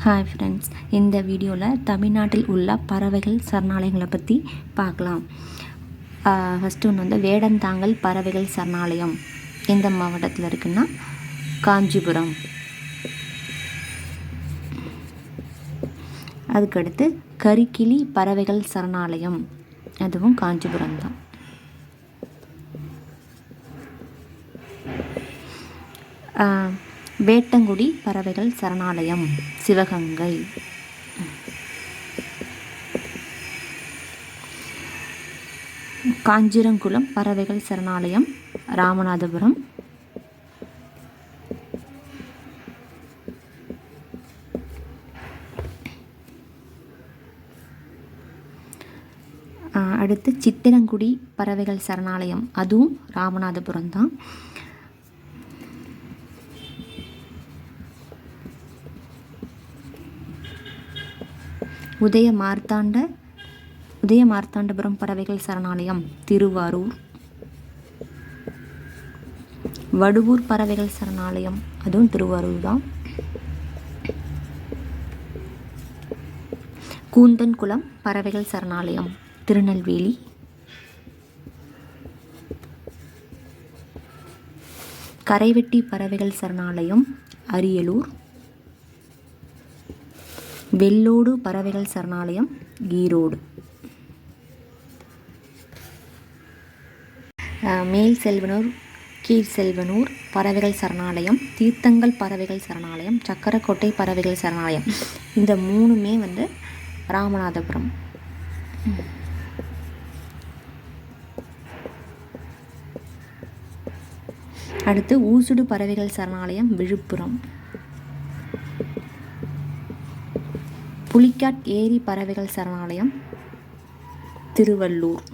Hi friends, இந்த வீடியோவில் தமிழ்நாட்டில் உள்ள பறவைகள் சரணாலயங்களை பற்றி பார்க்கலாம். ஃபஸ்ட்டு ஒன்று வந்து வேடந்தாங்கல் பறவைகள் சரணாலயம் எந்த மாவட்டத்தில் இருக்குன்னா காஞ்சிபுரம். அதுக்கடுத்து கரிக்கிளி பறவைகள் சரணாலயம், அதுவும் காஞ்சிபுரம் தான். வேட்டங்குடி பறவைகள் சரணாலயம் சிவகங்கை. காஞ்சிரங்குளம் பறவைகள் சரணாலயம் ராமநாதபுரம். அடுத்து சித்திரங்குடி பறவைகள் சரணாலயம், அதுவும் ராமநாதபுரம் தான். உதயமார்த்தாண்டபுரம் பறவைகள் சரணாலயம் திருவாரூர். வடுவூர் பறவைகள் சரணாலயம், அதுவும் திருவாரூர் தான். கூந்தன்குளம் பறவைகள் சரணாலயம் திருநெல்வேலி. கரைவெட்டி பறவைகள் சரணாலயம் அரியலூர். வெள்ளோடு பறவைகள் சரணாலயம் ஈரோடு. மேல் செல்வனூர் கீழ் செல்வனூர் பறவைகள் சரணாலயம், தீர்த்தங்கல் பறவைகள் சரணாலயம், சக்கரக்கோட்டை பறவைகள் சரணாலயம். இந்த மூணுமே வந்து ராமநாதபுரம். அடுத்து ஊசுடு பறவைகள் சரணாலயம் விழுப்புரம். புலிக்காட் ஏரி பறவைகள் சரணாலயம் திருவள்ளூர்.